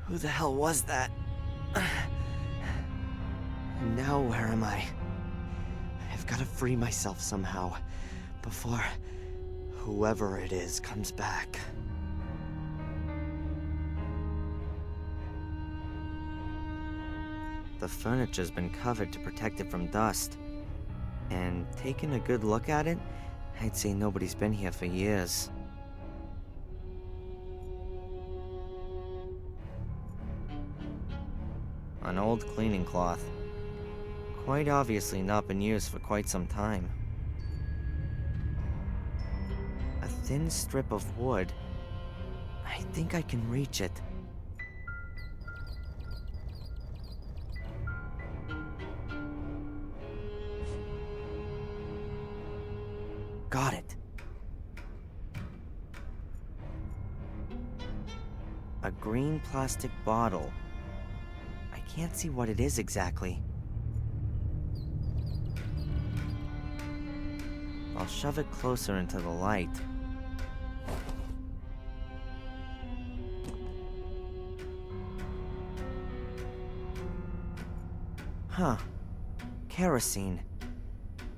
Who the hell was that? And now where am I? I've got to free myself somehow, before whoever it is comes back. The furniture's been covered to protect it from dust. And taking a good look at it, I'd say nobody's been here for years. An old cleaning cloth. Quite obviously not been used for quite some time. A thin strip of wood. I think I can reach it. Got it. A green plastic bottle. I can't see what it is exactly. I'll shove it closer into the light. Huh. Kerosene.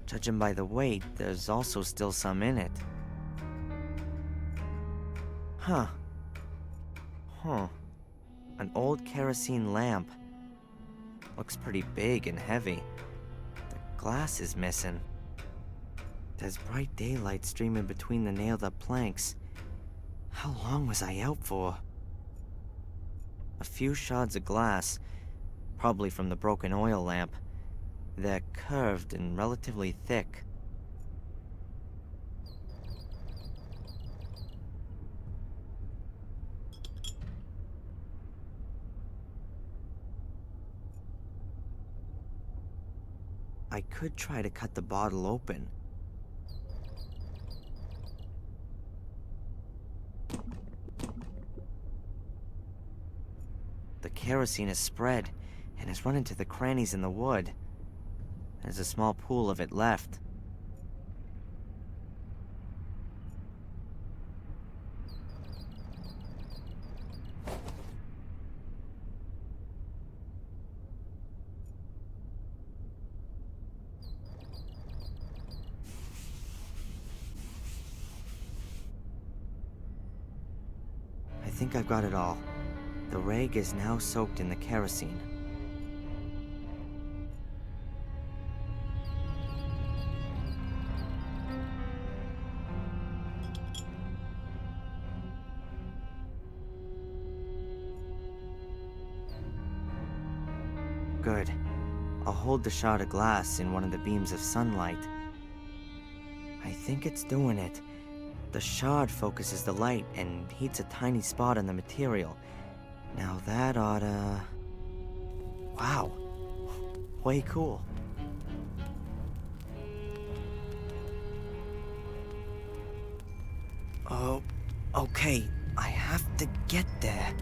Judging by the weight, there's also still some in it. Huh. An old kerosene lamp. Looks pretty big and heavy. The glass is missing. There's bright daylight streaming between the nailed-up planks. How long was I out for? A few shards of glass, probably from the broken oil lamp. They're curved and relatively thick. I could try to cut the bottle open. The kerosene is spread and has run into the crannies in the wood. There's a small pool of it left. I think I've got it all. The rag is now soaked in the kerosene. Good. I'll hold the shard of glass in one of the beams of sunlight. I think it's doing it. The shard focuses the light and heats a tiny spot on the material. Now that oughta... Wow. Way cool. Oh, okay. I have to get there.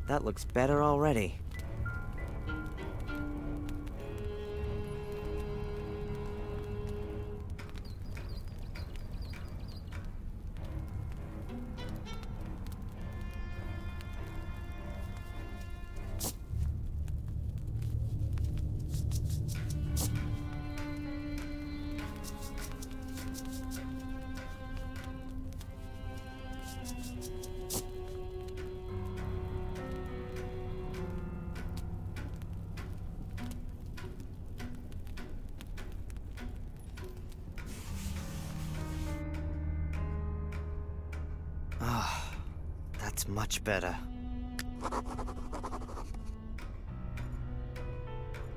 That looks better already. Ah, that's much better.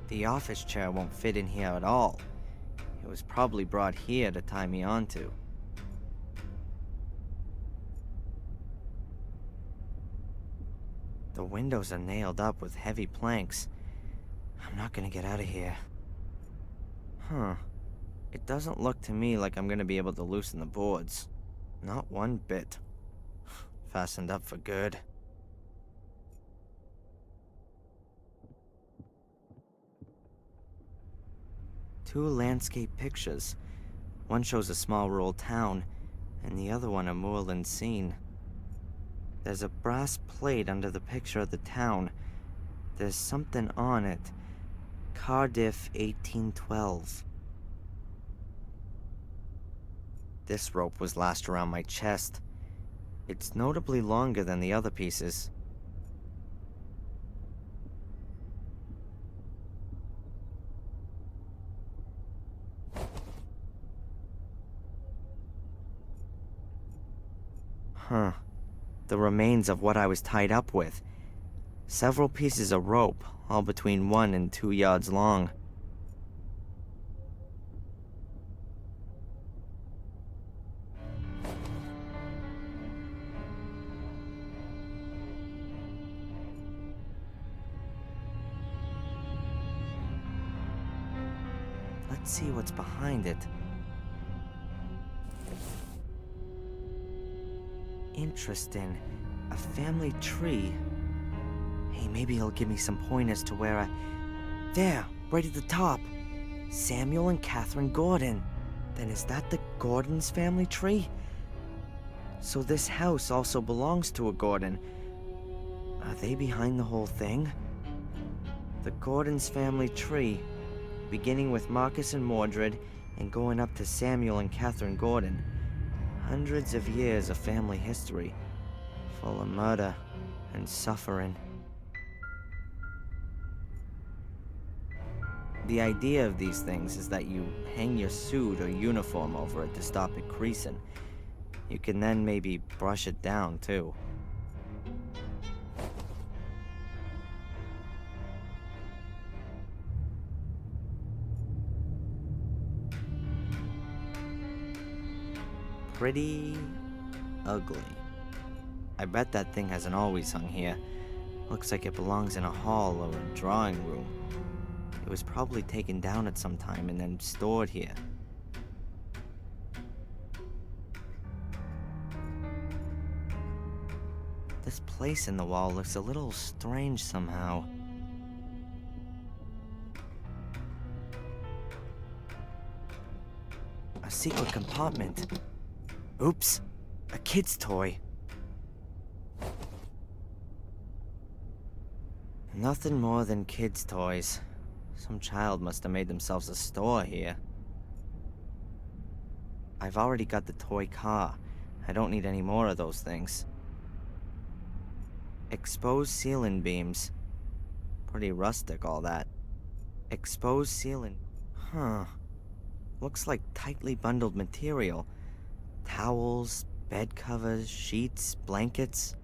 The office chair won't fit in here at all. It was probably brought here to tie me onto. The windows are nailed up with heavy planks. I'm not gonna get out of here. Huh. It doesn't look to me like I'm gonna be able to loosen the boards. Not one bit. Fastened up for good. Two landscape pictures. One shows a small rural town, and the other one a moorland scene. There's a brass plate under the picture of the town. There's something on it. Cardiff 1812. This rope was lashed around my chest. It's notably longer than the other pieces. Huh. The remains of what I was tied up with. Several pieces of rope, all between 1 and 2 yards long. Let's see what's behind it. Interesting. A family tree. Hey, maybe he'll give me some pointers to where I... There, right at the top. Samuel and Catherine Gordon. Then is that the Gordon's family tree? So this house also belongs to a Gordon. Are they behind the whole thing? The Gordon's family tree, beginning with Marcus and Mordred and going up to Samuel and Catherine Gordon. Hundreds of years of family history, full of murder and suffering. The idea of these things is that you hang your suit or uniform over it to stop it creasing. You can then maybe brush it down, too. Pretty ugly. I bet that thing hasn't always hung here. Looks like it belongs in a hall or a drawing room. It was probably taken down at some time and then stored here. This place in the wall looks a little strange somehow. A secret compartment. Oops, a kid's toy. Nothing more than kids' toys. Some child must have made themselves a store here. I've already got the toy car. I don't need any more of those things. Exposed ceiling beams. Pretty rustic, all that. Exposed ceiling. Huh. Looks like tightly bundled material. Towels, bed covers, sheets, blankets.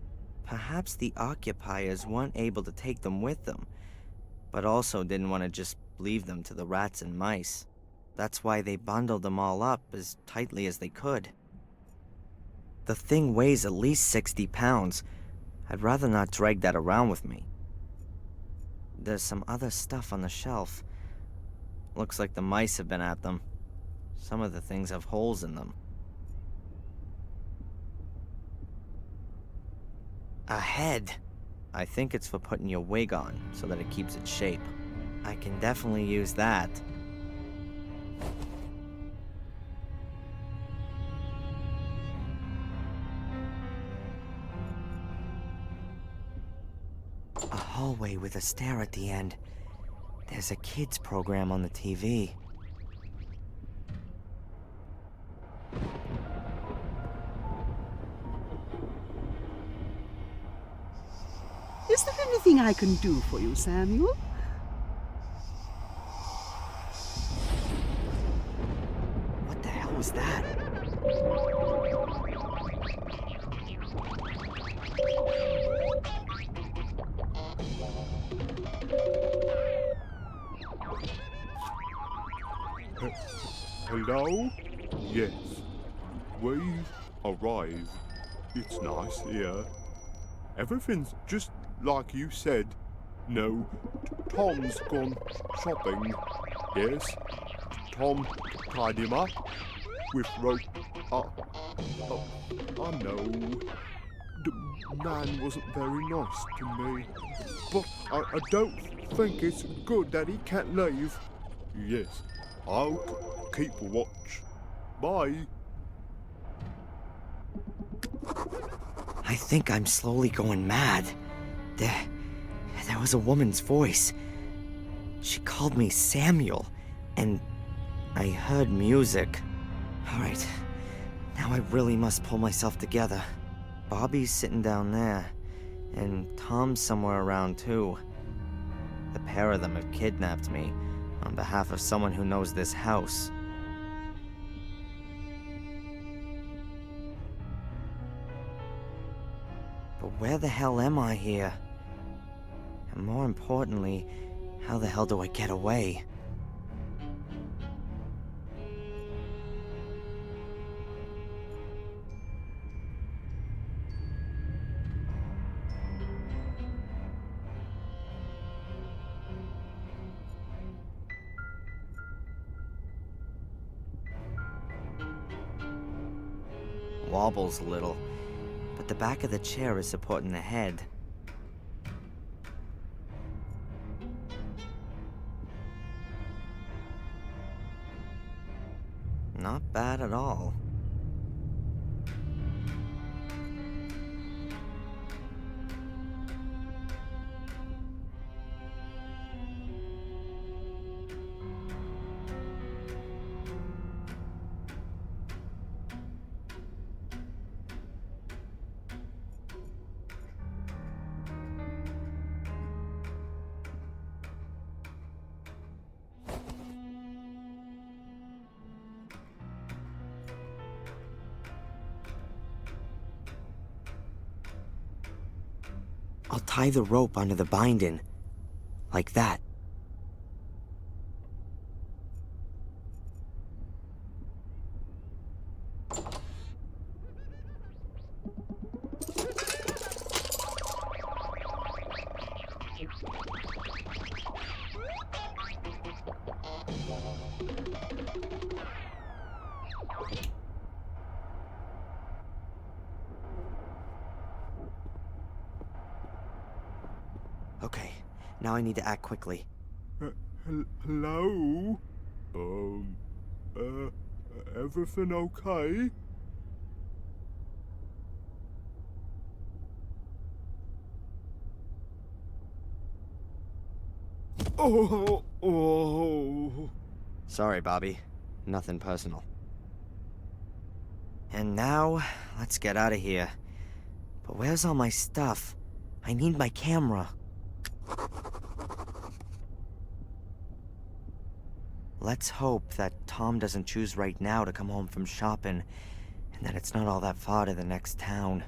Perhaps the occupiers weren't able to take them with them, but also didn't want to just leave them to the rats and mice. That's why they bundled them all up as tightly as they could. The thing weighs at least 60 pounds. I'd rather not drag that around with me. There's some other stuff on the shelf. Looks like the mice have been at them. Some of the things have holes in them. A head. I think it's for putting your wig on, so that it keeps its shape. I can definitely use that. A hallway with a stair at the end. There's a kids program on the TV. Is there anything I can do for you, Samuel? What the hell was that? Hello? Yes. We've arrived. It's nice here. Everything's just like you said. No, Tom's gone shopping. Yes, Tom tied him up with rope. I know. The man wasn't very nice to me. But I don't think it's good that he can't leave. Yes, I'll keep watch. Bye. I think I'm slowly going mad. There was a woman's voice. She called me Samuel, and I heard music. Alright, now I really must pull myself together. Bobby's sitting down there, and Tom's somewhere around too. The pair of them have kidnapped me on behalf of someone who knows this house. But where the hell am I here? And more importantly, how the hell do I get away? Wobbles a little, but the back of the chair is supporting the head. Not bad at all. I'll tie the rope onto the binding, like that. Okay, now I need to act quickly. Hello? Everything okay? Oh. Sorry, Bobby. Nothing personal. And now, let's get out of here. But where's all my stuff? I need my camera. Let's hope that Tom doesn't choose right now to come home from shopping, and that it's not all that far to the next town.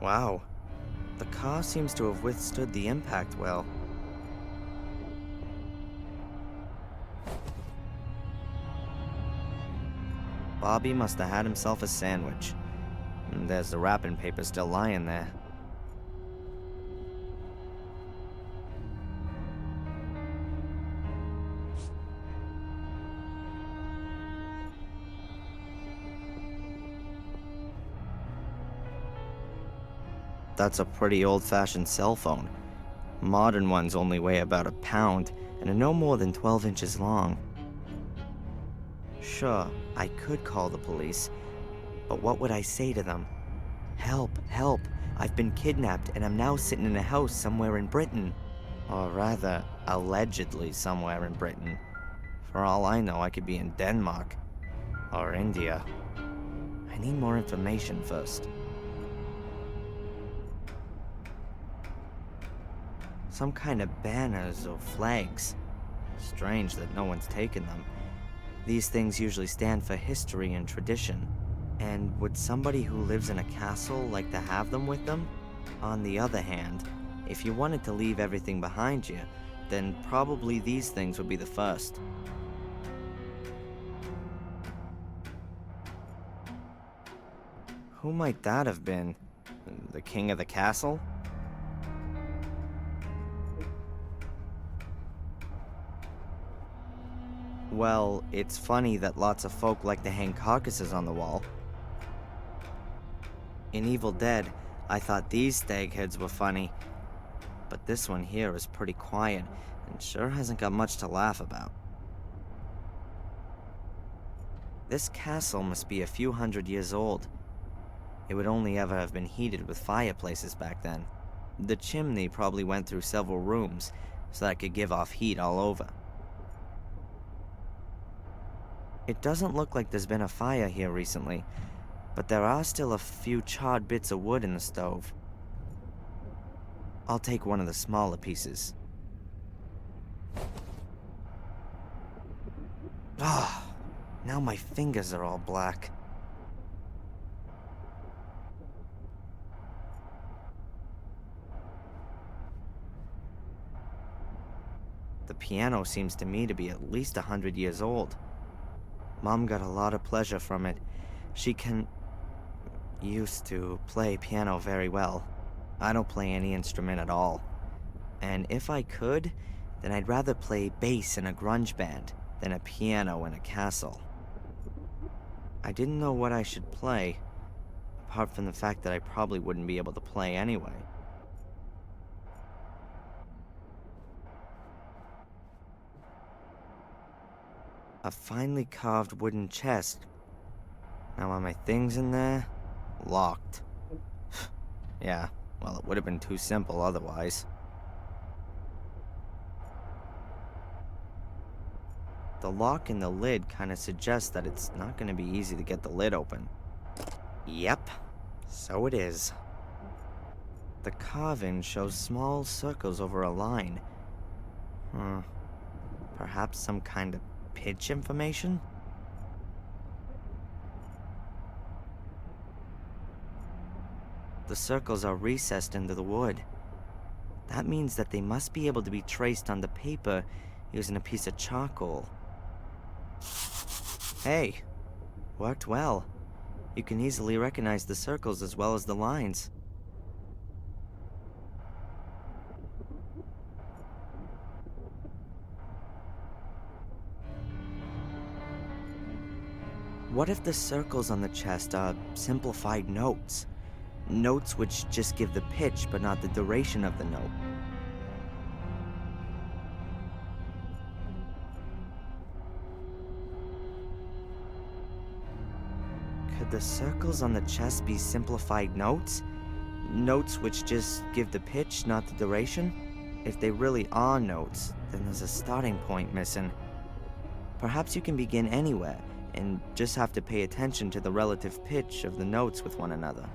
Wow, the car seems to have withstood the impact well. Bobby must have had himself a sandwich. And there's the wrapping paper still lying there. That's a pretty old-fashioned cell phone. Modern ones only weigh about a pound and are no more than 12 inches long. Sure, I could call the police, but what would I say to them? Help, help, I've been kidnapped and I'm now sitting in a house somewhere in Britain. Or rather, allegedly somewhere in Britain. For all I know, I could be in Denmark. Or India. I need more information first. Some kind of banners or flags. Strange that no one's taken them. These things usually stand for history and tradition. And would somebody who lives in a castle like to have them with them? On the other hand, if you wanted to leave everything behind you, then probably these things would be the first. Who might that have been? The king of the castle? Well, it's funny that lots of folk like to hang carcasses on the wall. In Evil Dead, I thought these stag heads were funny, but this one here is pretty quiet and sure hasn't got much to laugh about. This castle must be a few hundred years old. It would only ever have been heated with fireplaces back then. The chimney probably went through several rooms so that it could give off heat all over. It doesn't look like there's been a fire here recently, but there are still a few charred bits of wood in the stove. I'll take one of the smaller pieces. Ah, now my fingers are all black. The piano seems to me to be at least 100 years old. Mom got a lot of pleasure from it. She used to play piano very well. I don't play any instrument at all. And if I could, then I'd rather play bass in a grunge band than a piano in a castle. I didn't know what I should play, apart from the fact that I probably wouldn't be able to play anyway. A finely carved wooden chest. Now are my things in there? Locked. Yeah, well, it would have been too simple otherwise. The lock in the lid kind of suggests that it's not going to be easy to get the lid open. Yep, so it is. The carving shows small circles over a line. Perhaps some kind of pitch information? The circles are recessed into the wood. That means that they must be able to be traced on the paper using a piece of charcoal. Hey, worked well. You can easily recognize the circles as well as the lines. What if the circles on the chest are simplified notes? Notes which just give the pitch but not the duration of the note. Could the circles on the chest be simplified notes? Notes which just give the pitch, not the duration? If they really are notes, then there's a starting point missing. Perhaps you can begin anywhere, and just have to pay attention to the relative pitch of the notes with one another.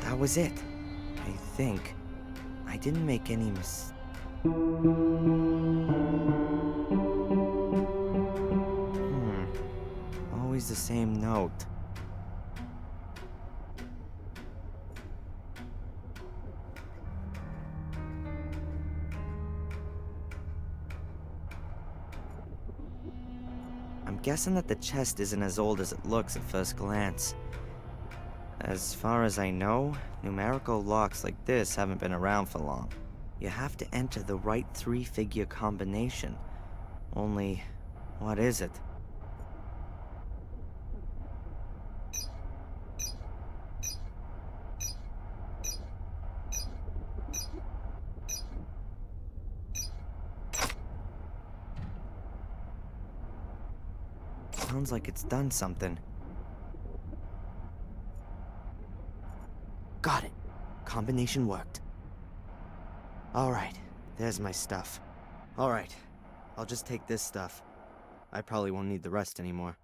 That was it, I think. I didn't make any Always the same note. I'm guessing that the chest isn't as old as it looks at first glance. As far as I know, numerical locks like this haven't been around for long. You have to enter the right 3-figure combination. Only, what is it? Sounds like it's done something. Got it. Combination worked. Alright, there's my stuff. Alright, I'll just take this stuff. I probably won't need the rest anymore.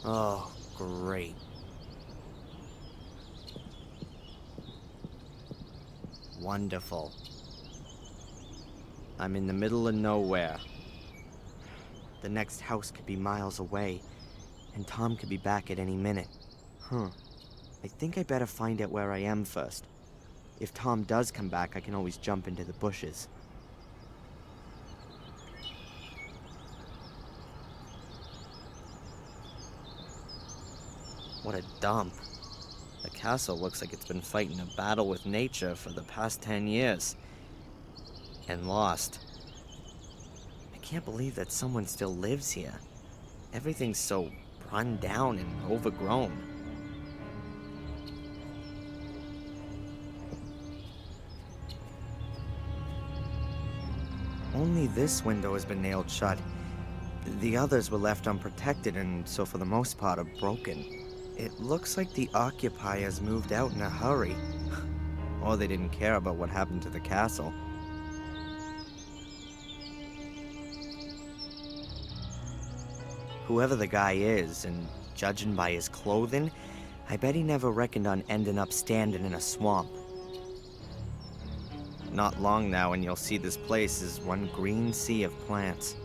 Oh, great. Wonderful. I'm in the middle of nowhere. The next house could be miles away, and Tom could be back at any minute. I think I better find out where I am first. If Tom does come back, I can always jump into the bushes. What a dump. The castle looks like it's been fighting a battle with nature for the past 10 years. And lost. I can't believe that someone still lives here. Everything's so run down and overgrown. Only this window has been nailed shut. The others were left unprotected and so for the most part are broken. It looks like the occupiers moved out in a hurry. Or they didn't care about what happened to the castle. Whoever the guy is, and judging by his clothing, I bet he never reckoned on ending up standing in a swamp. Not long now and you'll see this place is one green sea of plants.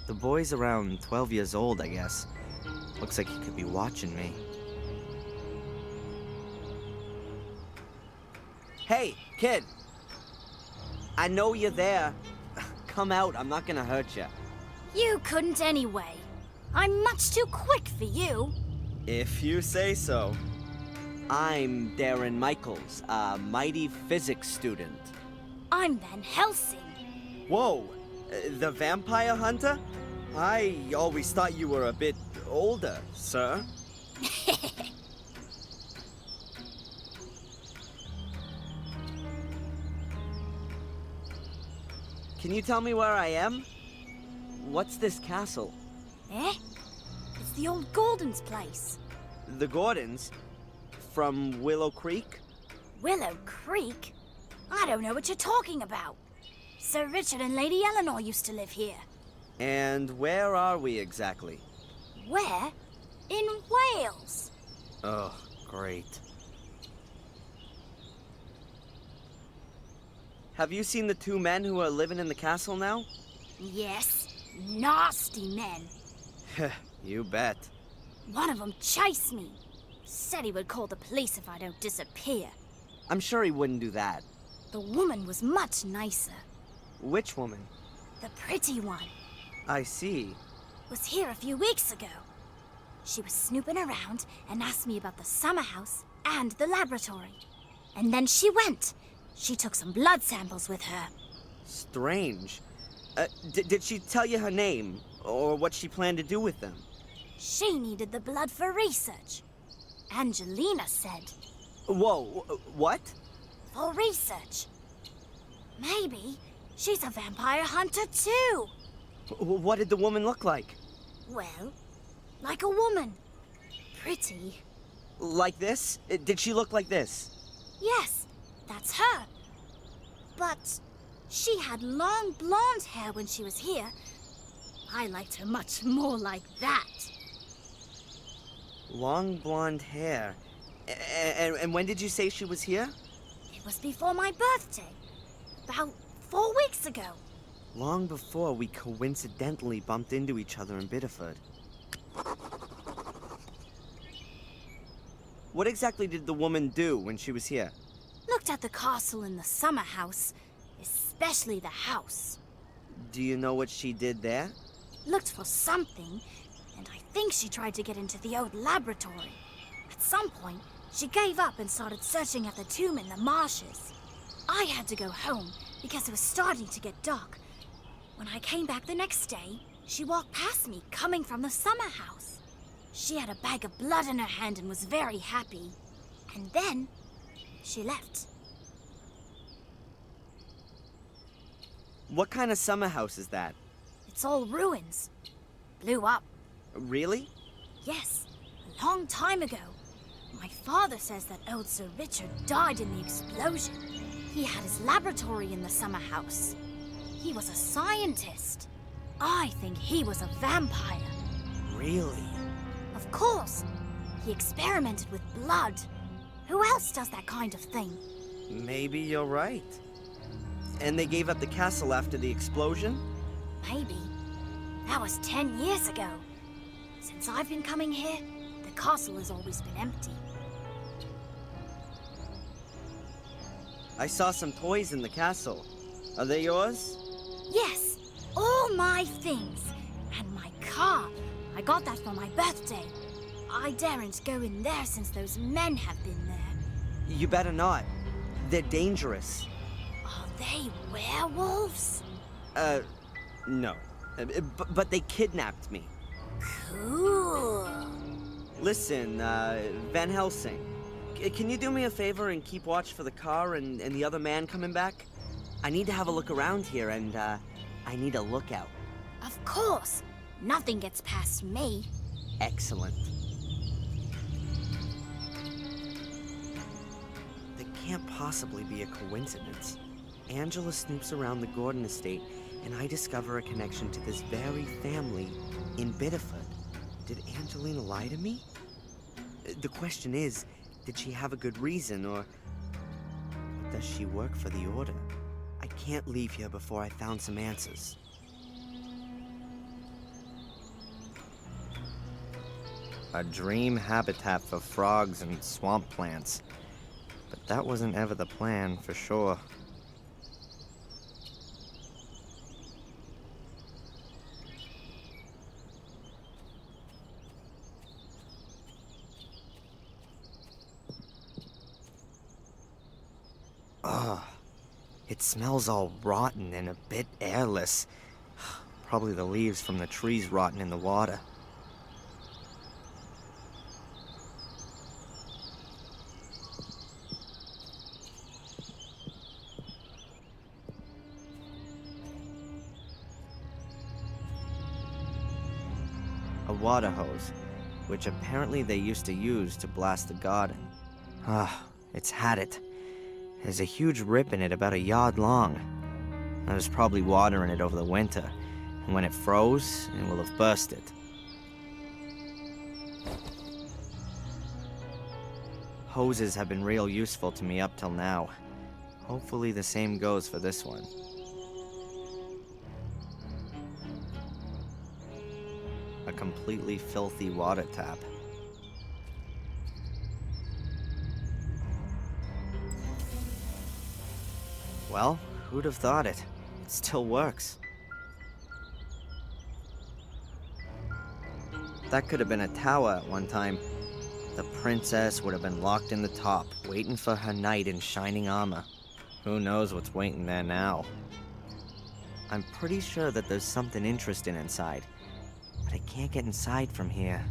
The boy's around 12 years old, I guess. Looks like he could be watching me. Hey, kid! I know you're there. Come out, I'm not gonna hurt you. You couldn't anyway. I'm much too quick for you. If you say so. I'm Darren Michaels, a mighty physics student. I'm Van Helsing. Whoa, the vampire hunter? I always thought you were a bit older, sir. Can you tell me where I am? What's this castle? Eh? It's the old Gordon's place. The Gordons? From Willow Creek? Willow Creek? I don't know what you're talking about. Sir Richard and Lady Eleanor used to live here. And where are we exactly? Where? In Wales. Oh, great. Have you seen the two men who are living in the castle now? Yes, nasty men. You bet. One of them chased me. Said he would call the police if I don't disappear. I'm sure he wouldn't do that. The woman was much nicer. Which woman? The pretty one. I see. Was here a few weeks ago. She was snooping around and asked me about the summer house and the laboratory. And then she went. She took some blood samples with her. Strange. Did she tell you her name? Or what she planned to do with them? She needed the blood for research. Angelina said. Whoa, what? For research. Maybe she's a vampire hunter too. What did the woman look like? Well, like a woman. Pretty. Like this? Did she look like this? Yes, that's her. But she had long blonde hair when she was here. I liked her much more like that. Long blonde hair. And when did you say she was here? It was before my birthday. About 4 weeks ago. Long before we coincidentally bumped into each other in Biddeford. What exactly did the woman do when she was here? Looked at the castle and the summer house. Especially the house. Do you know what she did there? Looked for something, and I think she tried to get into the old laboratory. At some point, she gave up and started searching at the tomb in the marshes. I had to go home because it was starting to get dark. When I came back the next day, she walked past me coming from the summer house. She had a bag of blood in her hand and was very happy. And then, she left. What kind of summer house is that? It's all ruins. Blew up. Really? Yes, a long time ago. My father says that old Sir Richard died in the explosion. He had his laboratory in the summer house. He was a scientist. I think he was a vampire. Really? Of course. He experimented with blood. Who else does that kind of thing? Maybe you're right. And they gave up the castle after the explosion? Maybe. That was 10 years ago. Since I've been coming here, the castle has always been empty. I saw some toys in the castle. Are they yours? Yes, all my things. And my car. I got that for my birthday. I daren't go in there since those men have been there. You better not. They're dangerous. Are they werewolves? No. But they kidnapped me. Cool. Listen, Van Helsing. Can you do me a favor and keep watch for the car and the other man coming back? I need to have a look around here and, I need a lookout. Of course. Nothing gets past me. Excellent. That can't possibly be a coincidence. Angela snoops around the Gordon estate, and I discover a connection to this very family in Biddeford. Did Angelina lie to me? The question is, did she have a good reason, or does she work for the Order? I can't leave here before I found some answers. A dream habitat for frogs and swamp plants. But that wasn't ever the plan, for sure. Ugh. It smells all rotten and a bit airless. Probably the leaves from the trees rotting in the water. A water hose, which apparently they used to use to blast the garden. It's had it. There's a huge rip in it about a yard long. I was probably watering it over the winter, and when it froze, it will have bursted. Hoses have been real useful to me up till now. Hopefully the same goes for this one. A completely filthy water tap. Well, who'd have thought it? It still works. That could have been a tower at one time. The princess would have been locked in the top, waiting for her knight in shining armor. Who knows what's waiting there now? I'm pretty sure that there's something interesting inside, but I can't get inside from here.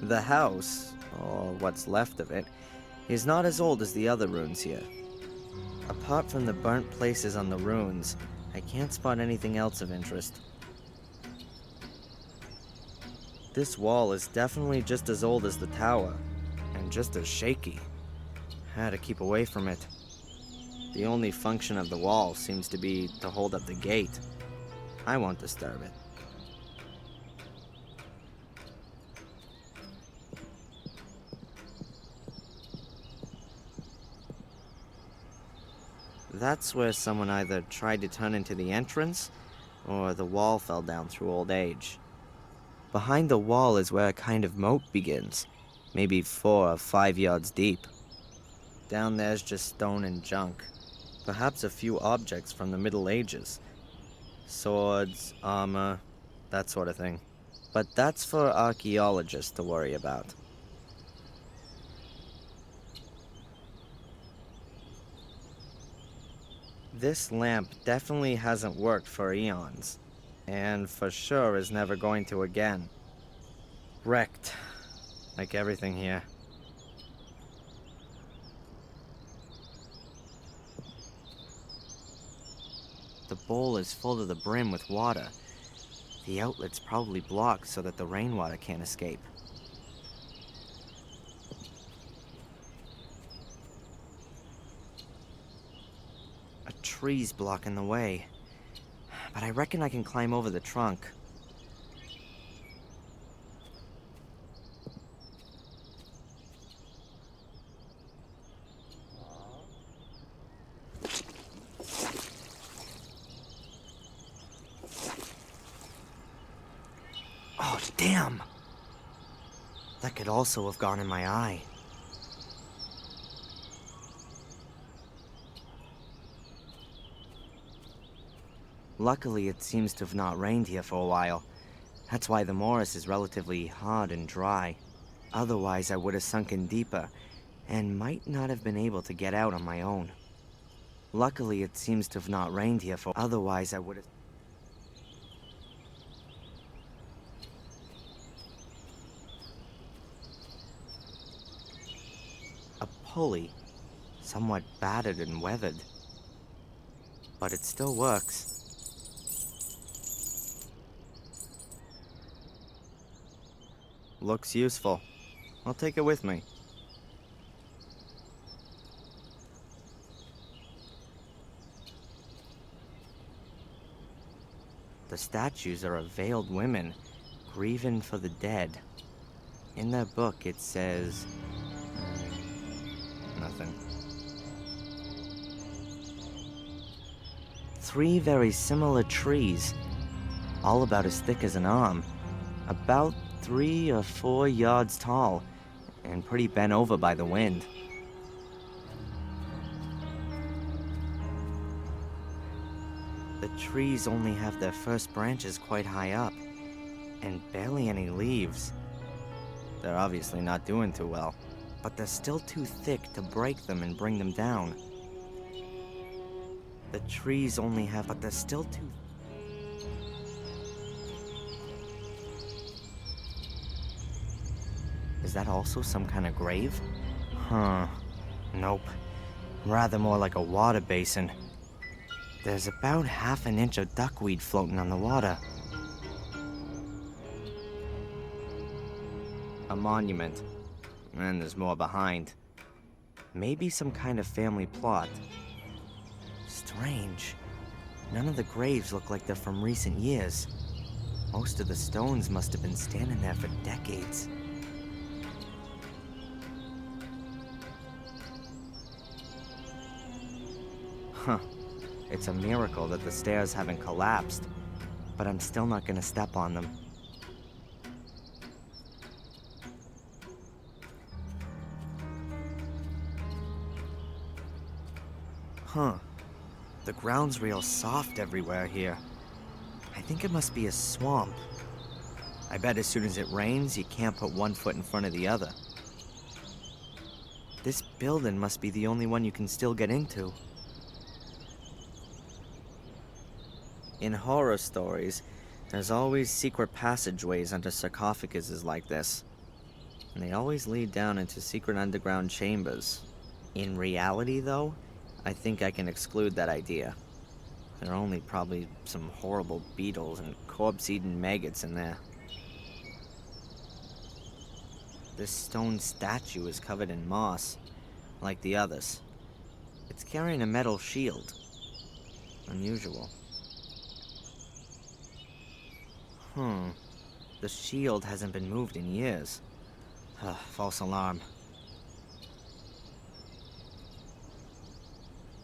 The house, or what's left of it, is not as old as the other ruins here. Apart from the burnt places on the ruins, I can't spot anything else of interest. This wall is definitely just as old as the tower, and just as shaky. Had to keep away from it. The only function of the wall seems to be to hold up the gate. I won't disturb it. That's where someone either tried to turn into the entrance, or the wall fell down through old age. Behind the wall is where a kind of moat begins, maybe 4 or 5 yards deep. Down there's just stone and junk, perhaps a few objects from the Middle Ages. Swords, armor, that sort of thing. But that's for archaeologists to worry about. This lamp definitely hasn't worked for eons, and for sure is never going to again. Wrecked, like everything here. The bowl is full to the brim with water, The outlet's probably blocked so that the rainwater can't escape. A tree's blocking the way, but I reckon I can climb over the trunk. Oh, damn! That could also have gone in my eye. Luckily, it seems to have not rained here for a while. That's why the morass is relatively hard and dry. Otherwise, I would have sunken deeper, and might not have been able to get out on my own. Luckily, it seems to have not rained here for... Otherwise, I would have... A pulley, somewhat battered and weathered. But it still works. Looks useful. I'll take it with me. The statues are of veiled women, grieving for the dead. In their book it says... nothing. 3 very similar trees, all about as thick as an arm, about 3 or 4 yards tall, and pretty bent over by the wind. The trees only have their first branches quite high up, and barely any leaves. They're obviously not doing too well, but they're still too thick to break them and bring them down. The trees only have, but they're still too... Is that also some kind of grave? Huh. Nope. Rather more like a water basin. There's about half an inch of duckweed floating on the water. A monument. And there's more behind. Maybe some kind of family plot. Strange. None of the graves look like they're from recent years. Most of the stones must have been standing there for decades. Huh. It's a miracle that the stairs haven't collapsed, but I'm still not gonna step on them. Huh. The ground's real soft everywhere here. I think it must be a swamp. I bet as soon as it rains, you can't put one foot in front of the other. This building must be the only one you can still get into. In horror stories, there's always secret passageways under sarcophaguses like this. And they always lead down into secret underground chambers. In reality, though, I think I can exclude that idea. There are only probably some horrible beetles and corpse-eating maggots in there. This stone statue is covered in moss, like the others. It's carrying a metal shield. Unusual. The shield hasn't been moved in years. False alarm.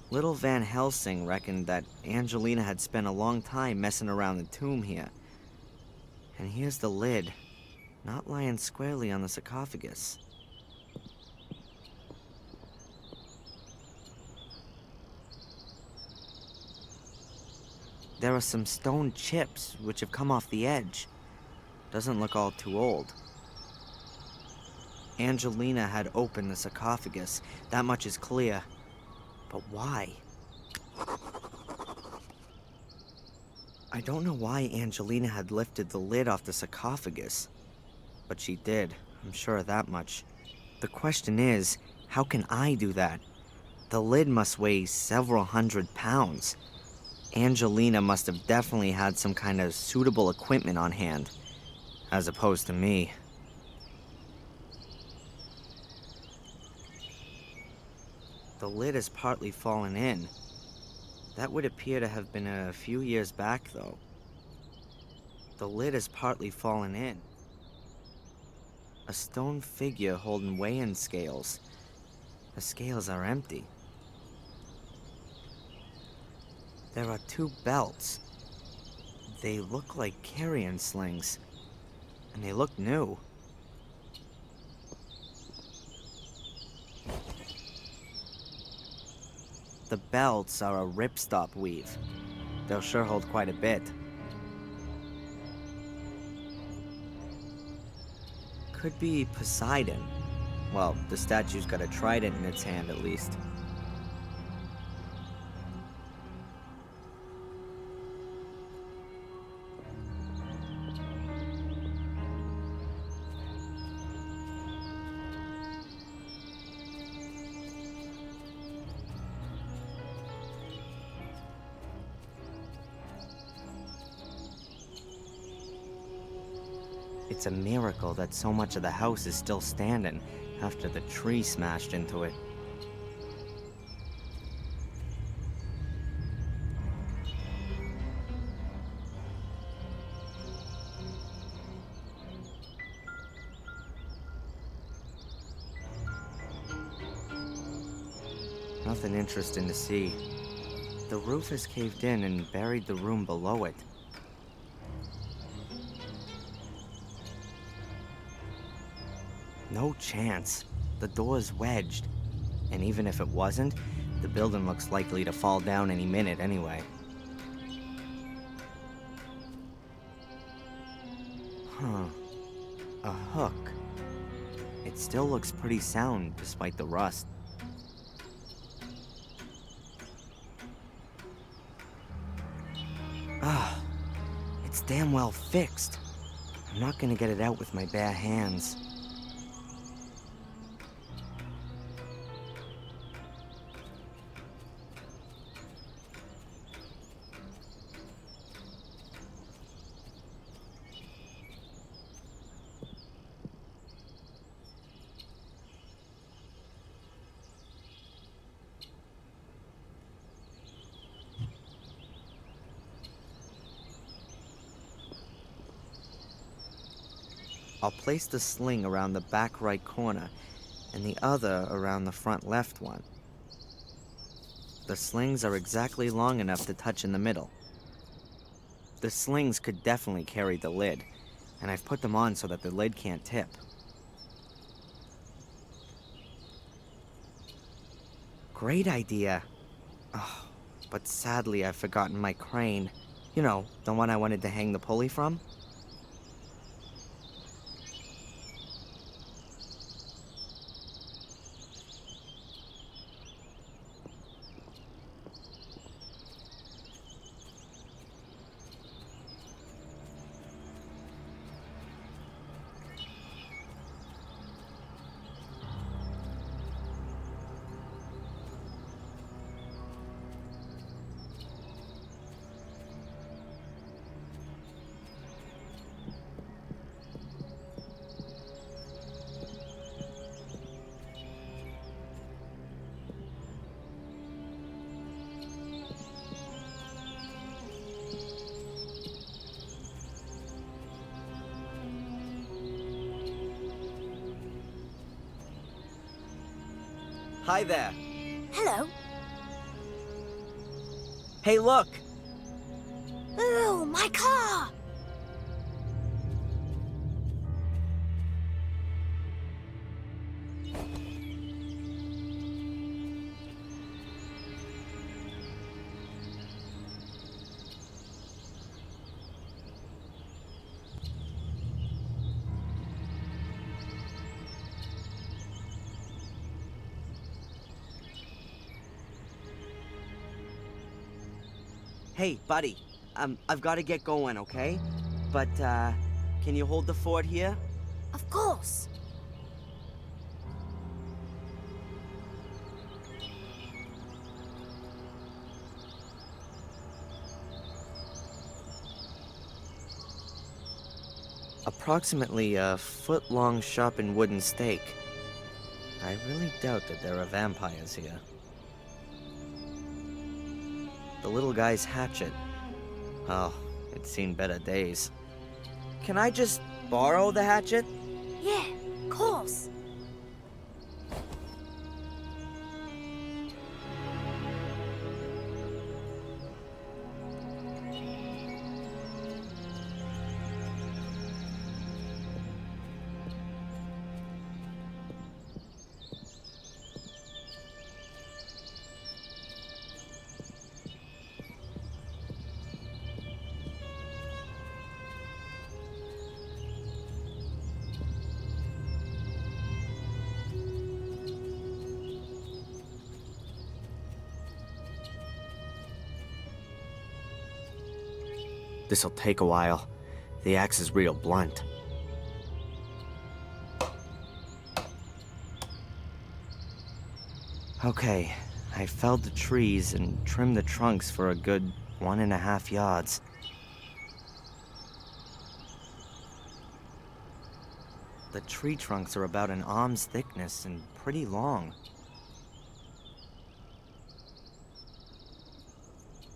Little Van Helsing reckoned that Angelina had spent a long time messing around the tomb here. And here's the lid, not lying squarely on the sarcophagus. There are some stone chips which have come off the edge. Doesn't look all too old. Angelina had opened the sarcophagus, that much is clear. But why? I don't know why Angelina had lifted the lid off the sarcophagus, but she did, I'm sure of that much. The question is, how can I do that? The lid must weigh several hundred pounds. Angelina must have definitely had some kind of suitable equipment on hand, as opposed to me. The lid is partly fallen in. That would appear to have been a few years back, though. The lid is partly fallen in. A stone figure holding weigh-in scales. The scales are empty. There are 2 belts. They look like carrion slings, and they look new. The belts are a ripstop weave. They'll sure hold quite a bit. Could be Poseidon. Well, the statue's got a trident in its hand, at least. It's a miracle that so much of the house is still standing after the tree smashed into it. Nothing interesting to see. The roof has caved in and buried the room below it. No chance. The door's wedged. And even if it wasn't, the building looks likely to fall down any minute anyway. Huh. A hook. It still looks pretty sound despite the rust. Ah, it's damn well fixed. I'm not gonna get it out with my bare hands. I'll place the sling around the back right corner, and the other around the front left one. The slings are exactly long enough to touch in the middle. The slings could definitely carry the lid, and I've put them on so that the lid can't tip. Great idea. Oh, but sadly I've forgotten my crane. You know, the one I wanted to hang the pulley from. Hi there. Hello. Hey, look! Ooh, my car! Hey, buddy. I've got to get going, okay? But, can you hold the fort here? Of course. Approximately a foot-long sharpened wooden stake. I really doubt that there are vampires here. The little guy's hatchet. Oh, it's seen better days. Can I just borrow the hatchet? Yeah, of course. This'll take a while. The axe is real blunt. Okay, I felled the trees and trimmed the trunks for a good 1.5 yards. The tree trunks are about an arm's thickness and pretty long.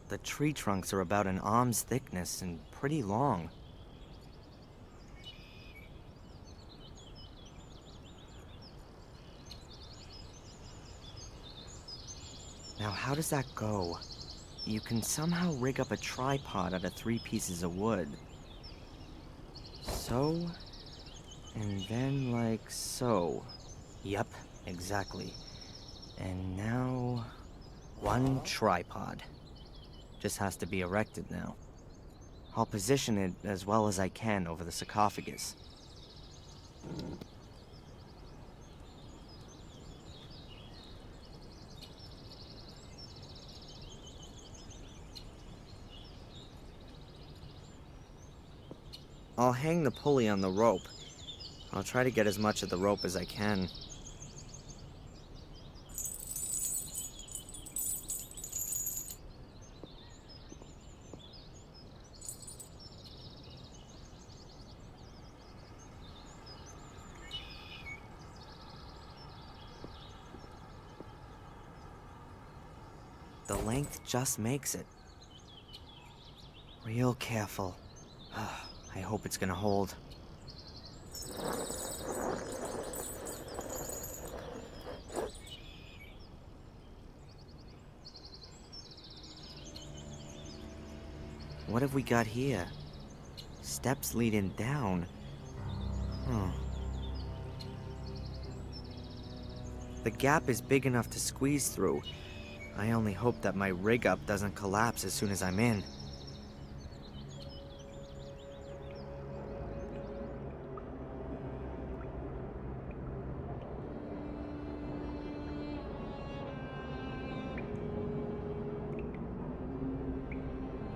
The tree trunks are about an arm's thickness and pretty long. Now, how does that go? You can somehow rig up a tripod out of 3 pieces of wood. So, and then like so. Yep, exactly. And now, 1 tripod. Just has to be erected now. I'll position it as well as I can over the sarcophagus. I'll hang the pulley on the rope. I'll try to get as much of the rope as I can. The length just makes it. Real careful. I hope it's gonna hold. What have we got here? Steps leading down. The gap is big enough to squeeze through. I only hope that my rig up doesn't collapse as soon as I'm in.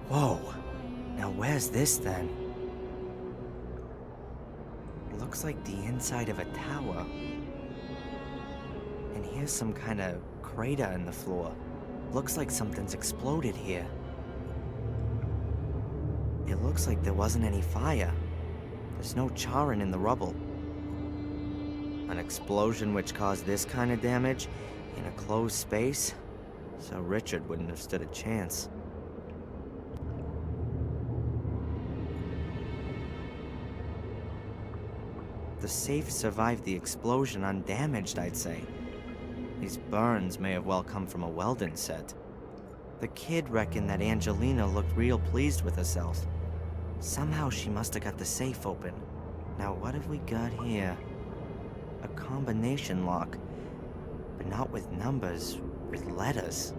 Whoa. Now where's this then? Looks like the inside of a tower. And here's some kind of crater in the floor. Looks like something's exploded here. It looks like there wasn't any fire. There's no charring in the rubble. An explosion which caused this kind of damage in a closed space? So Richard wouldn't have stood a chance. The safe survived the explosion undamaged, I'd say. These burns may have well come from a welding set. The kid reckoned that Angelina looked real pleased with herself. Somehow she must have got the safe open. Now what have we got here? A combination lock, but not with numbers, with letters.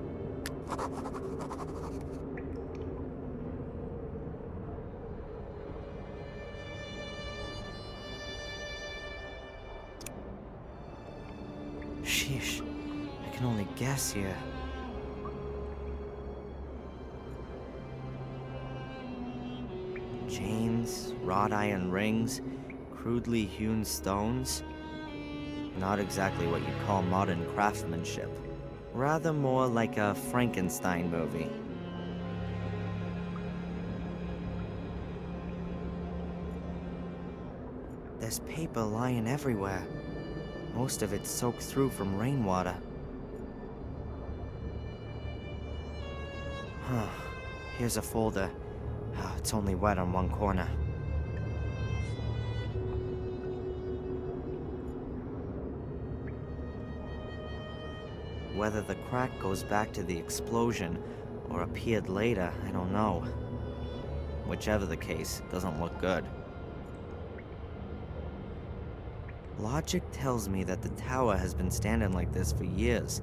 Sheesh, I can only guess here. Chains, wrought iron rings, crudely hewn stones. Not exactly what you'd call modern craftsmanship. Rather more like a Frankenstein movie. There's paper lying everywhere. Most of it soaked through from rainwater. Huh. Here's a folder. Oh, it's only wet on one corner. Whether the crack goes back to the explosion or appeared later, I don't know. Whichever the case, doesn't look good. Logic tells me that the tower has been standing like this for years,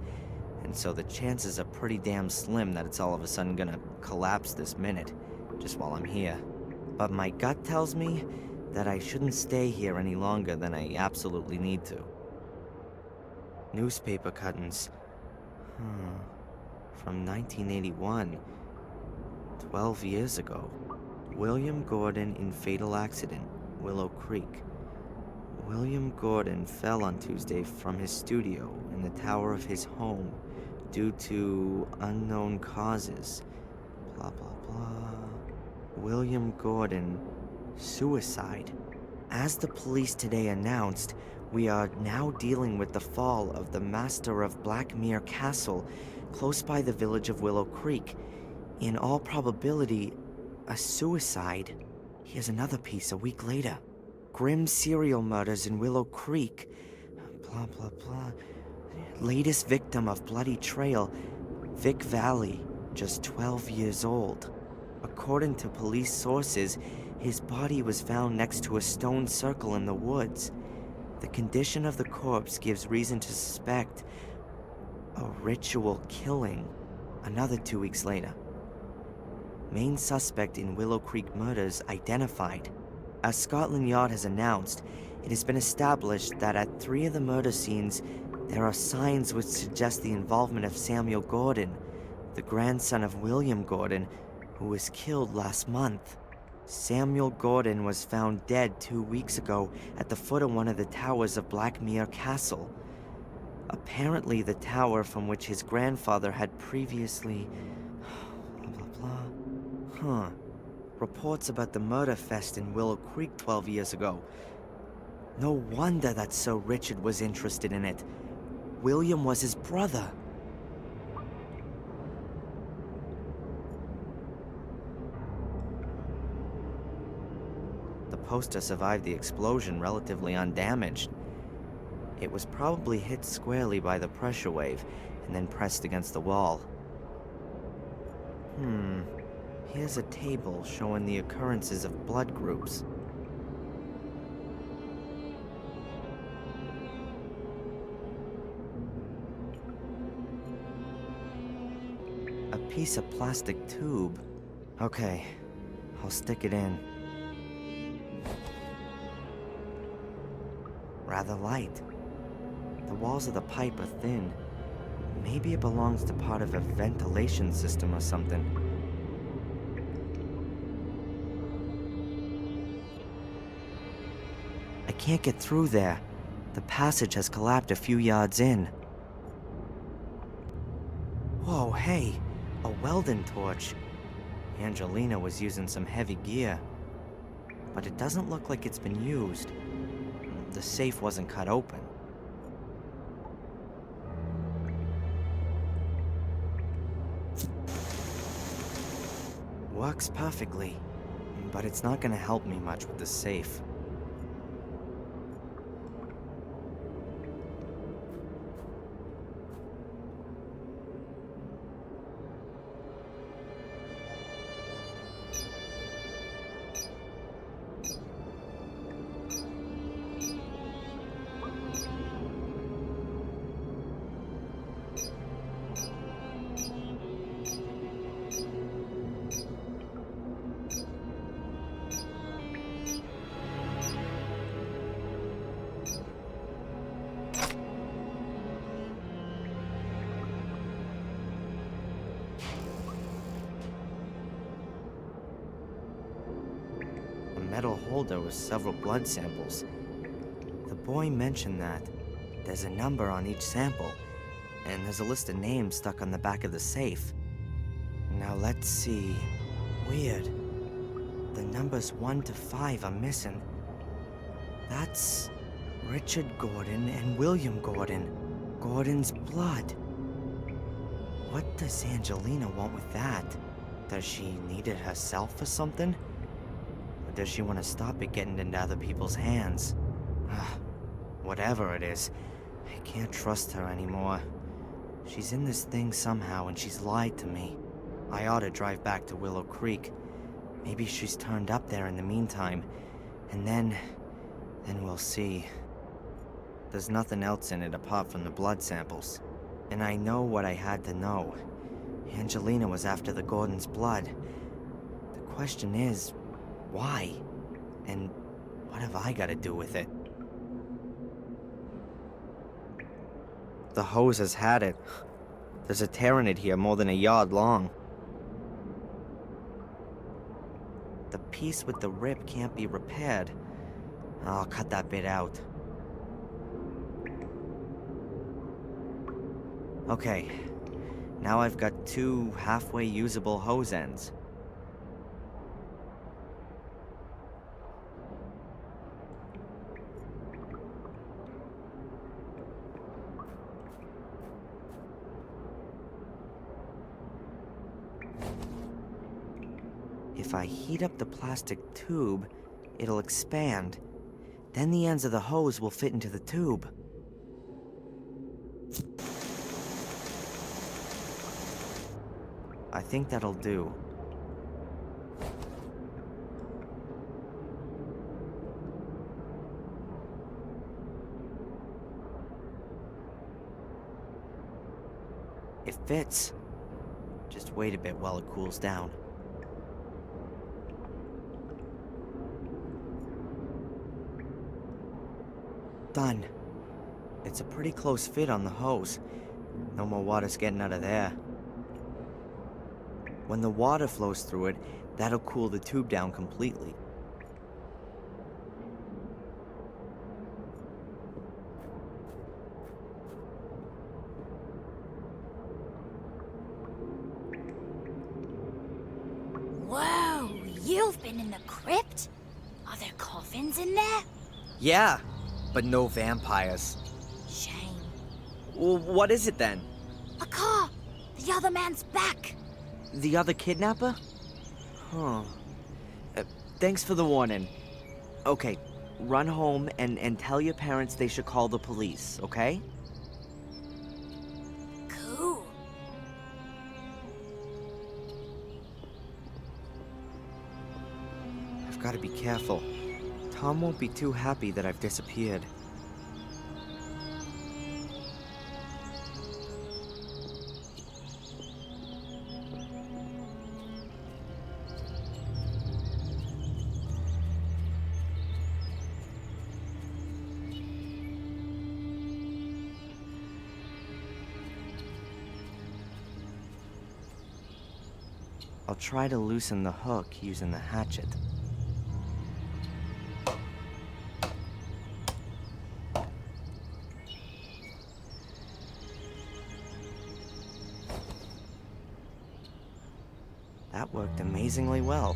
and so the chances are pretty damn slim that it's all of a sudden gonna collapse this minute, just while I'm here. But my gut tells me that I shouldn't stay here any longer than I absolutely need to. Newspaper cuttings. From 1981. 12 years ago. William Gordon in fatal accident, Willow Creek. William Gordon fell on Tuesday from his studio in the tower of his home due to unknown causes. Blah, blah, blah. William Gordon, suicide. As the police today announced, we are now dealing with the fall of the master of Blackmere Castle, close by the village of Willow Creek. In all probability, a suicide. Here's another piece a week later. Grim serial murders in Willow Creek. Blah, blah, blah. Latest victim of bloody trail, Vic Valley, just 12 years old. According to police sources, his body was found next to a stone circle in the woods. The condition of the corpse gives reason to suspect a ritual killing. Another 2 weeks later. Main suspect in Willow Creek murders identified. As Scotland Yard has announced, it has been established that at 3 of the murder scenes, there are signs which suggest the involvement of Samuel Gordon, the grandson of William Gordon, who was killed last month. Samuel Gordon was found dead 2 weeks ago at the foot of one of the towers of Blackmere Castle. Apparently the tower from which his grandfather had previously... blah, blah, blah. Reports about the murder fest in Willow Creek 12 years ago. No wonder that Sir Richard was interested in it. William was his brother. The poster survived the explosion relatively undamaged. It was probably hit squarely by the pressure wave and then pressed against the wall. Here's a table showing the occurrences of blood groups. A piece of plastic tube. Okay, I'll stick it in. Rather light. The walls of the pipe are thin. Maybe it belongs to part of a ventilation system or something. I can't get through there. The passage has collapsed a few yards in. Whoa, hey, a welding torch. Angelina was using some heavy gear. But it doesn't look like it's been used. The safe wasn't cut open. Works perfectly, but it's not gonna help me much with the safe. Metal holder with several blood samples. The boy mentioned that there's a number on each sample, and there's a list of names stuck on the back of the safe. Now let's see. Weird. The numbers 1 to 5 are missing. That's Richard Gordon and William Gordon. Gordon's blood. What does Angelina want with that? Does she need it herself or something? Or does she want to stop it getting into other people's hands? Whatever it is, I can't trust her anymore. She's in this thing somehow and she's lied to me. I ought to drive back to Willow Creek. Maybe she's turned up there in the meantime. And then we'll see. There's nothing else in it apart from the blood samples. And I know what I had to know. Angelina was after the Gordon's blood. The question is, why? And what have I got to do with it? The hose has had it. There's a tear in it here more than a yard long. The piece with the rip can't be repaired. I'll cut that bit out. Okay, now I've got 2 halfway usable hose ends. If I heat up the plastic tube, it'll expand. Then the ends of the hose will fit into the tube. I think that'll do. It fits. Just wait a bit while it cools down. Done. It's a pretty close fit on the hose. No more water's getting out of there. When the water flows through it, that'll cool the tube down completely. Whoa, you've been in the crypt? Are there coffins in there? Yeah, but no vampires. Shame. Well, what is it then? A car! The other man's back! The other kidnapper? Huh. Thanks for the warning. Okay, run home and tell your parents they should call the police, okay? Cool. I've got to be careful. Tom won't be too happy that I've disappeared. I'll try to loosen the hook using the hatchet. That worked amazingly well.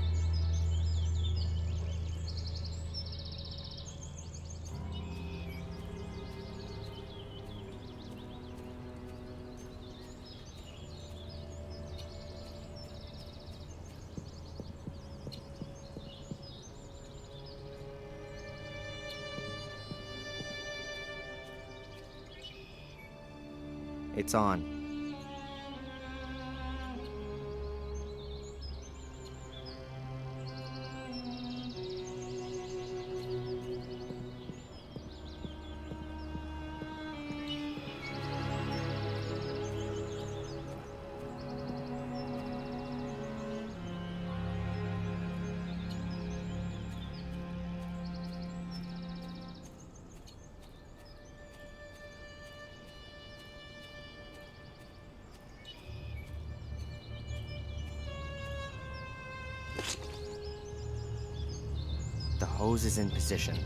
It's on. The hose is in position.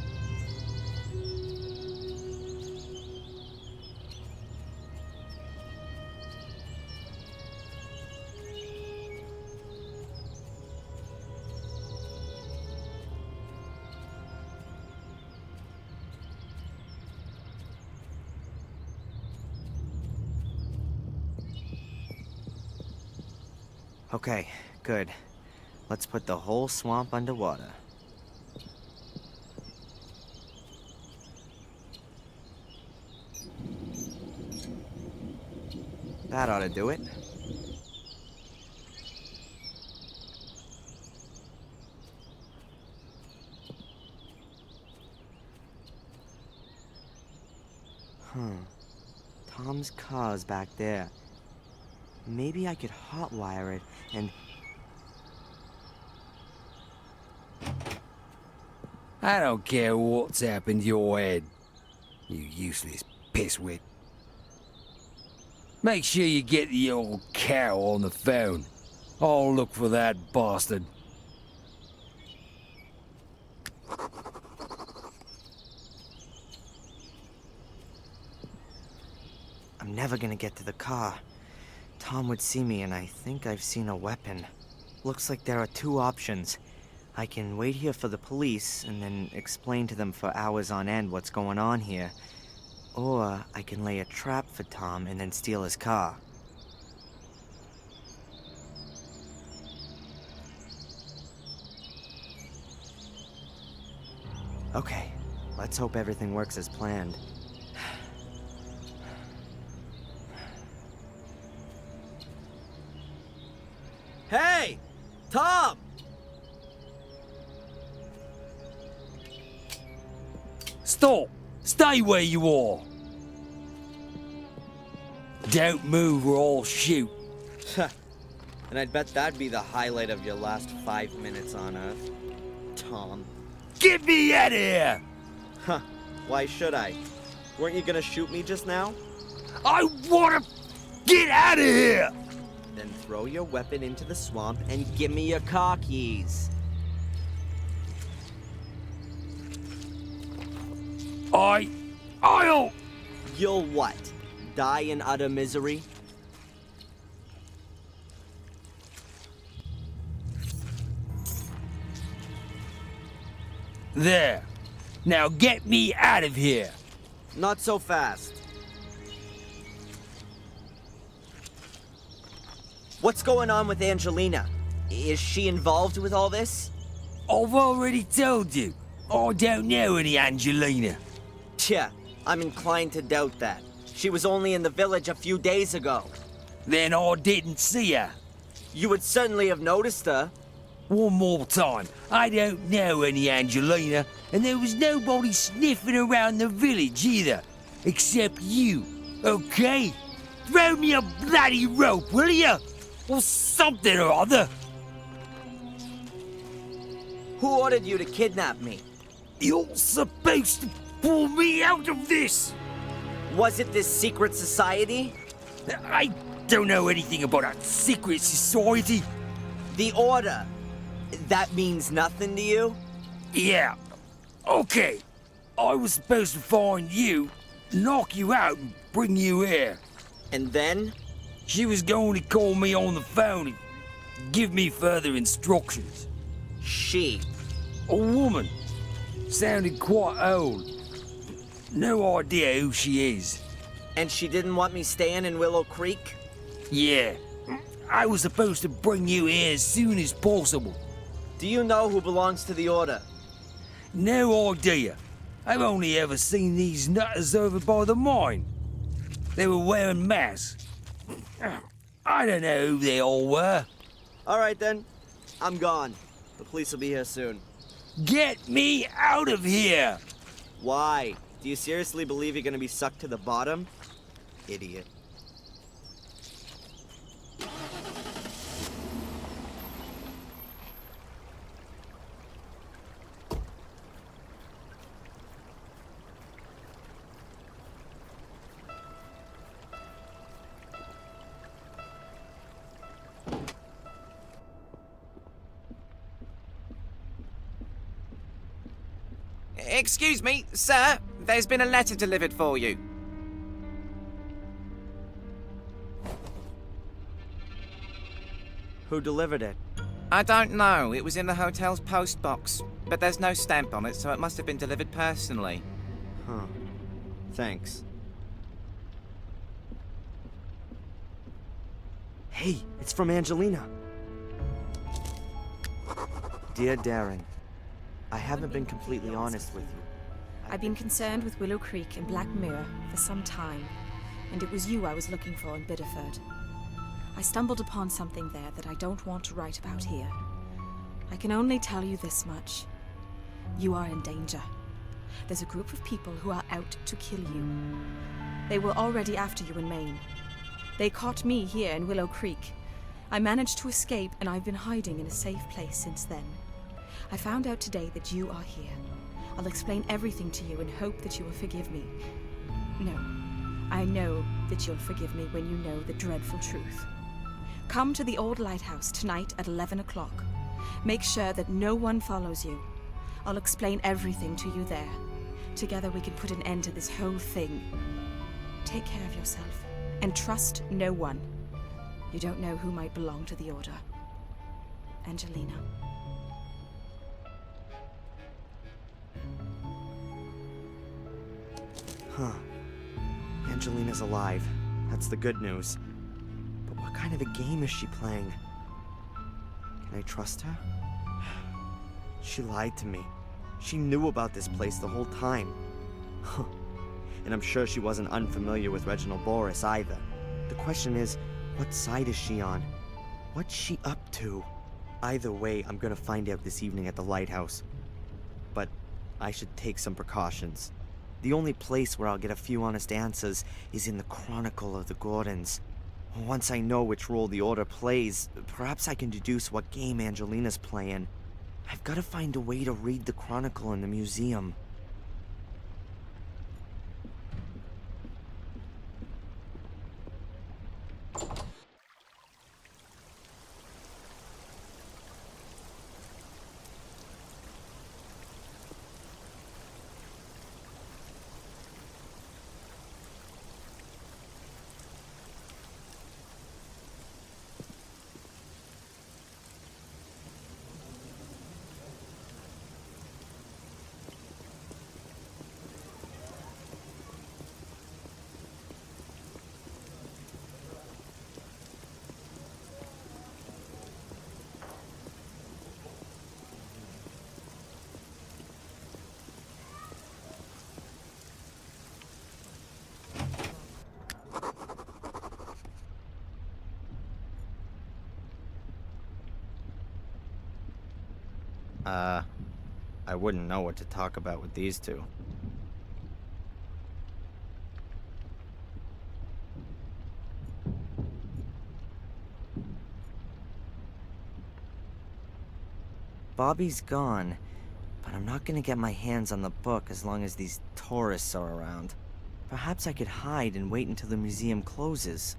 Okay, good. Let's put the whole swamp underwater. That ought to do it. Tom's car's back there. Maybe I could hotwire it and... I don't care what's happened to your head, you useless pisswit. Make sure you get the old cow on the phone. I'll look for that bastard. I'm never gonna get to the car. Tom would see me, and I think I've seen a weapon. Looks like there are two options. I can wait here for the police, and then explain to them for hours on end what's going on here. Or I can lay a trap for Tom and then steal his car. Okay, let's hope everything works as planned. Hey! Tom! Stop! Stay where you are! Don't move or I'll shoot. And I'd bet that'd be the highlight of your last 5 minutes on Earth. Tom. Get me out of here! Huh. Why should I? Weren't you gonna shoot me just now? I wanna get out of here! Then throw your weapon into the swamp and give me your car keys. I'll... You'll what? Die in utter misery? There. Now get me out of here. Not so fast. What's going on with Angelina? Is she involved with all this? I've already told you. I don't know any Angelina. Tja, I'm inclined to doubt that. She was only in the village a few days ago. Then I didn't see her. You would certainly have noticed her. One more time. I don't know any Angelina, and there was nobody sniffing around the village either. Except you, okay? Throw me a bloody rope, will you? Or something or other. Who ordered you to kidnap me? You're supposed to pull me out of this. Was it this secret society? I don't know anything about a secret society. The Order. That means nothing to you? Yeah. Okay. I was supposed to find you, knock you out, and bring you here. And then? She was going to call me on the phone and give me further instructions. She? A woman. Sounded quite old. No idea who she is. And she didn't want me staying in Willow Creek? Yeah. I was supposed to bring you here as soon as possible. Do you know who belongs to the Order? No idea. I've only ever seen these nutters over by the mine. They were wearing masks. I don't know who they all were. All right then. I'm gone. The police will be here soon. Get me out of here! Why? Do you seriously believe you're gonna be sucked to the bottom? Idiot. Excuse me, sir. There's been a letter delivered for you. Who delivered it? I don't know. It was in the hotel's post box. But there's no stamp on it, so it must have been delivered personally. Huh. Thanks. Hey, it's from Angelina. Dear Darren, I haven't been completely honest with you. I've been concerned with Willow Creek and Black Mirror for some time, and it was you I was looking for in Biddeford. I stumbled upon something there that I don't want to write about here. I can only tell you this much. You are in danger. There's a group of people who are out to kill you. They were already after you in Maine. They caught me here in Willow Creek. I managed to escape, and I've been hiding in a safe place since then. I found out today that you are here. I'll explain everything to you and hope that you will forgive me. No, I know that you'll forgive me when you know the dreadful truth. Come to the old lighthouse tonight at 11 o'clock. Make sure that no one follows you. I'll explain everything to you there. Together we can put an end to this whole thing. Take care of yourself, and trust no one. You don't know who might belong to the Order. Angelina. Huh. Angelina's alive. That's the good news. But what kind of a game is she playing? Can I trust her? She lied to me. She knew about this place the whole time. And I'm sure she wasn't unfamiliar with Reginald Boris either. The question is, what side is she on? What's she up to? Either way, I'm gonna find out this evening at the lighthouse. But I should take some precautions. The only place where I'll get a few honest answers is in the Chronicle of the Gordons. Once I know which role the Order plays, perhaps I can deduce what game Angelina's playing. I've got to find a way to read the Chronicle in the museum. I wouldn't know what to talk about with these two. Bobby's gone, but I'm not gonna get my hands on the book as long as these tourists are around. Perhaps I could hide and wait until the museum closes.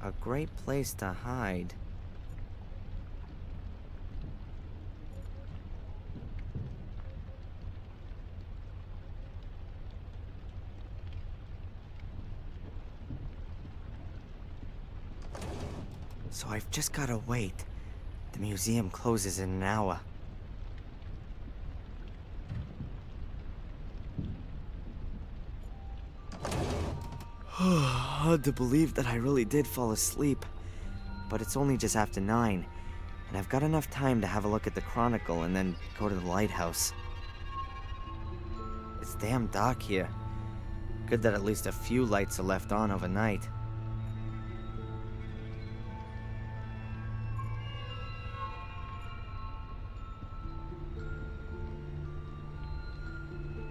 A great place to hide. So I've just gotta wait. The museum closes in an hour. Hard to believe that I really did fall asleep. But it's only just after 9, and I've got enough time to have a look at the Chronicle and then go to the lighthouse. It's damn dark here. Good that at least a few lights are left on overnight.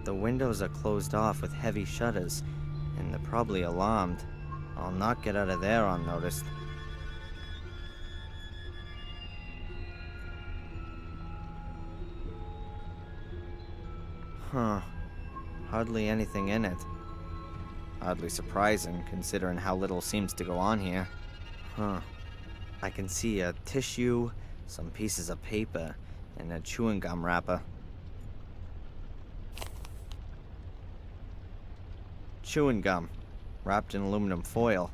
The windows are closed off with heavy shutters, and they're probably alarmed. I'll not get out of there unnoticed. Huh. Hardly anything in it. Oddly surprising, considering how little seems to go on here. Huh. I can see a tissue, some pieces of paper, and a chewing gum wrapper. Chewing gum, wrapped in aluminum foil.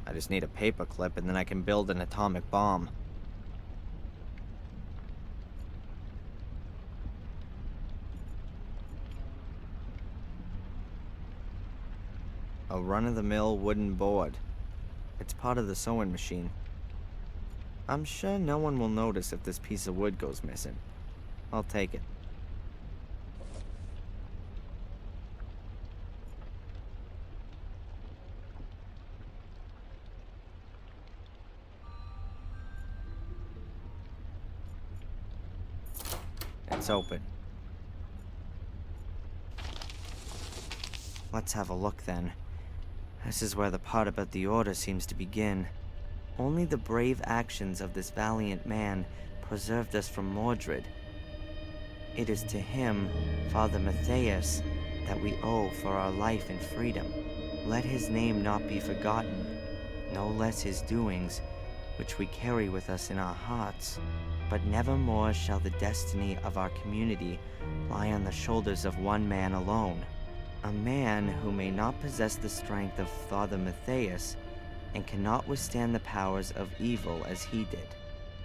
I just need a paper clip and then I can build an atomic bomb. A run-of-the-mill wooden board. It's part of the sewing machine. I'm sure no one will notice if this piece of wood goes missing. I'll take it. It's open. Let's have a look then. This is where the part about the order seems to begin. Only the brave actions of this valiant man preserved us from Mordred. It is to him, Father Matthias, that we owe for our life and freedom. Let his name not be forgotten, no less his doings, which we carry with us in our hearts. But nevermore shall the destiny of our community lie on the shoulders of one man alone. A man who may not possess the strength of Father Matthias and cannot withstand the powers of evil as he did.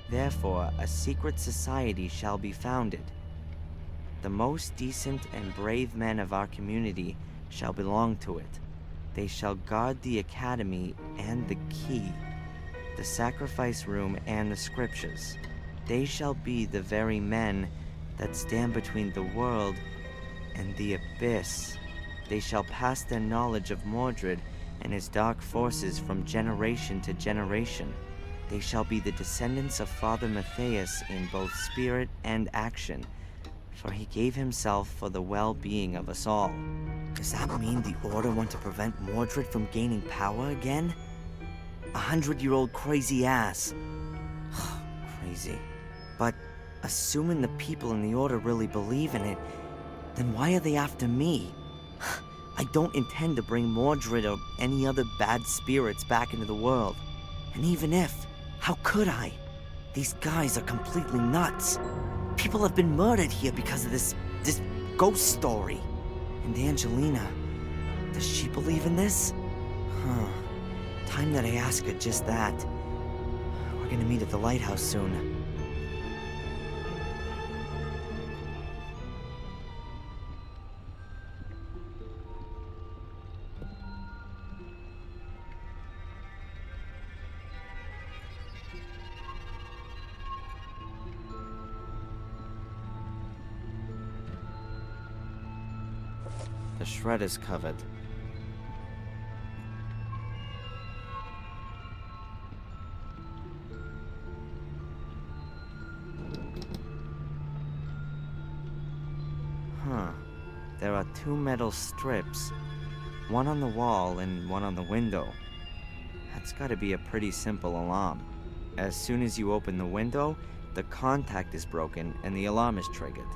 Therefore, a secret society shall be founded. The most decent and brave men of our community shall belong to it. They shall guard the academy and the key, the sacrifice room and the scriptures. They shall be the very men that stand between the world and the abyss. They shall pass their knowledge of Mordred and his dark forces from generation to generation. They shall be the descendants of Father Matthias in both spirit and action, for he gave himself for the well-being of us all. Does that mean the Order want to prevent Mordred from gaining power again? 100-year-old crazy ass. Crazy. But assuming the people in the Order really believe in it, then why are they after me? I don't intend to bring Mordred or any other bad spirits back into the world. And even if, how could I? These guys are completely nuts. People have been murdered here because of this ghost story. And Angelina, does she believe in this? Time that I ask her just that. We're gonna meet at the Lighthouse soon. The shred is covered. There are 2 metal strips, one on the wall and one on the window. That's gotta be a pretty simple alarm. As soon as you open the window, the contact is broken and the alarm is triggered.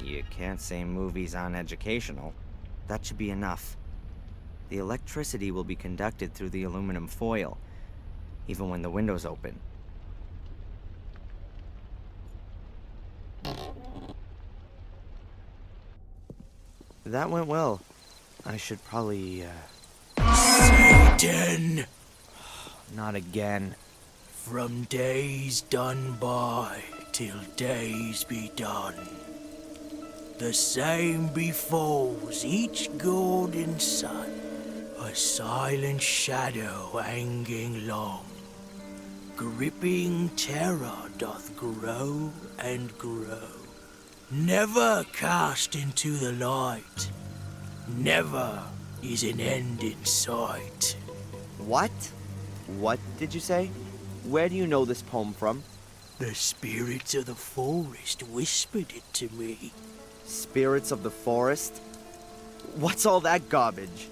You can't say movies aren't educational. That should be enough. The electricity will be conducted through the aluminum foil, even when the window's open. That went well. I should probably, Satan! Not again. From days done by till days be done. The same befalls each golden sun, a silent shadow hanging long. Gripping terror doth grow and grow, never cast into the light. Never is an end in sight. What? What did you say? Where do you know this poem from? The spirits of the forest whispered it to me. Spirits of the forest? What's all that garbage?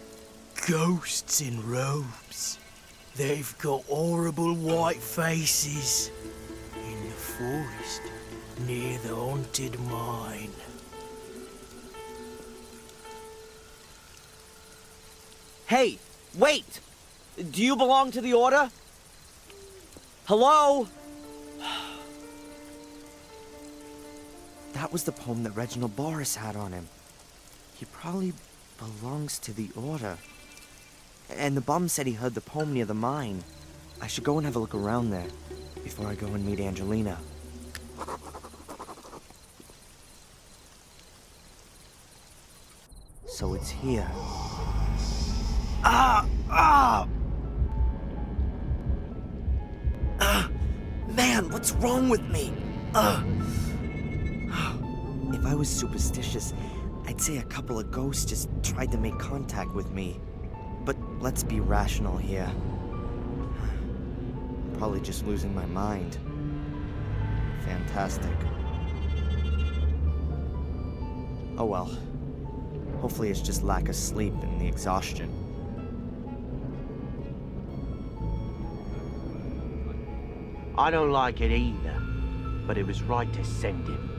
Ghosts in robes. They've got horrible white faces. In the forest, near the haunted mine. Hey, wait! Do you belong to the Order? Hello? That was the poem that Reginald Boris had on him. He probably belongs to the Order. And the bum said he heard the poem near the mine. I should go and have a look around there before I go and meet Angelina. So it's here. Ah! Ah! Man, what's wrong with me? If I was superstitious, I'd say a couple of ghosts just tried to make contact with me. But let's be rational here. I'm probably just losing my mind. Fantastic. Oh well. Hopefully it's just lack of sleep and the exhaustion. I don't like it either, but it was right to send him.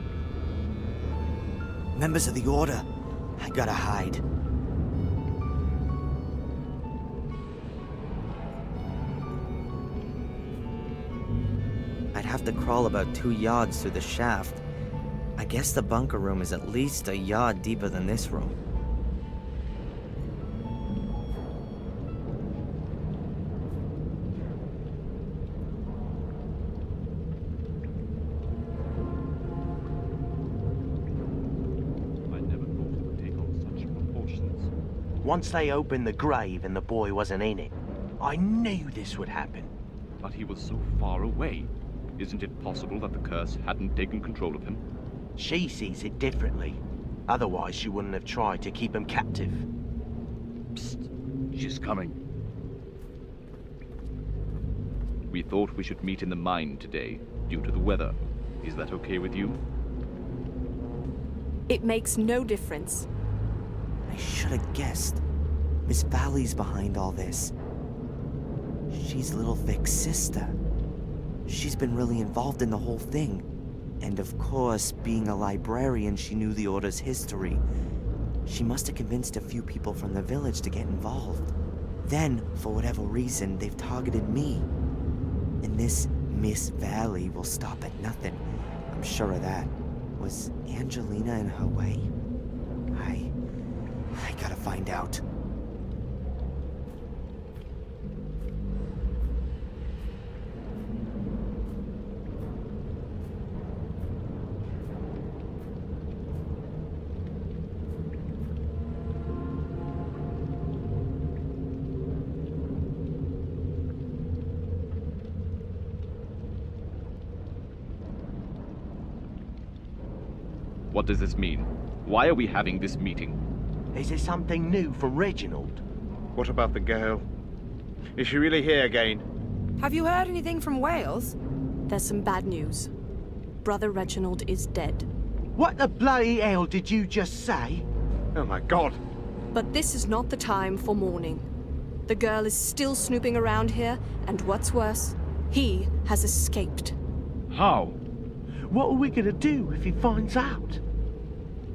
Members of the Order, I gotta hide. I'd have to crawl about 2 yards through the shaft. I guess the bunker room is at least a yard deeper than this room. Once they opened the grave and the boy wasn't in it, I knew this would happen. But he was so far away. Isn't it possible that the curse hadn't taken control of him? She sees it differently. Otherwise, she wouldn't have tried to keep him captive. Psst. She's coming. We thought we should meet in the mine today, due to the weather. Is that okay with you? It makes no difference. I should have guessed. Miss Valley's behind all this. She's Little Vic's sister. She's been really involved in the whole thing. And of course, being a librarian, she knew the Order's history. She must have convinced a few people from the village to get involved. Then, for whatever reason, they've targeted me. And this Miss Valley will stop at nothing. I'm sure of that. Was Angelina in her way? I gotta find out. What does this mean? Why are we having this meeting? Is it something new from Reginald? What about the girl? Is she really here again? Have you heard anything from Wales? There's some bad news. Brother Reginald is dead. What the bloody hell did you just say? Oh my god. But this is not the time for mourning. The girl is still snooping around here, and what's worse, he has escaped. How? What are we gonna do if he finds out?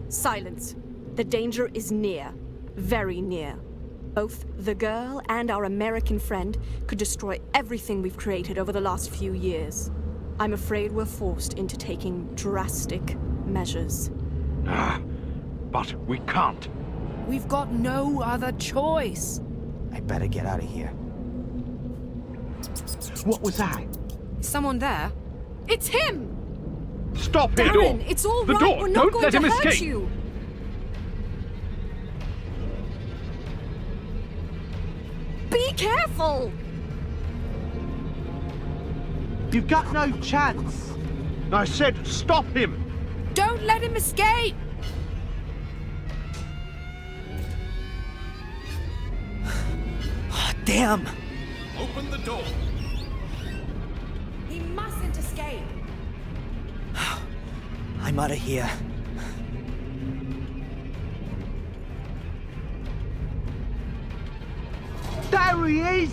Silence. The danger is near. Very near. Both the girl and our American friend could destroy everything we've created over the last few years. I'm afraid we're forced into taking drastic measures. But we can't. We've got no other choice. I better get out of here. What was that? Is someone there? It's him! Stop it! Darren, it's all right. door! We're not Don't going let to him hurt escape! you. Be careful! You've got no chance. I said stop him! Don't let him escape! Oh, damn! Open the door! He mustn't escape. I'm out of here. There he is!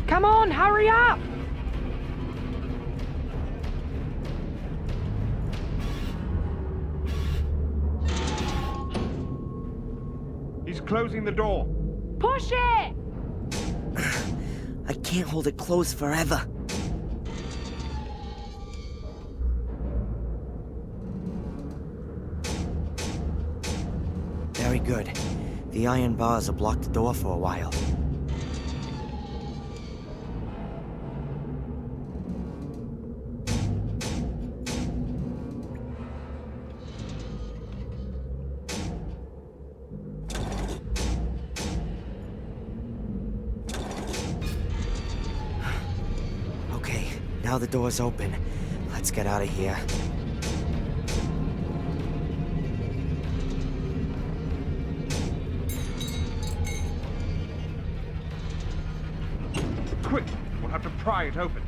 Come on, hurry up! He's closing the door. Push it! I can't hold it closed forever. Very good. The iron bars will block the door for a while. Now the door's open. Let's get out of here. Quick, we'll have to pry it open.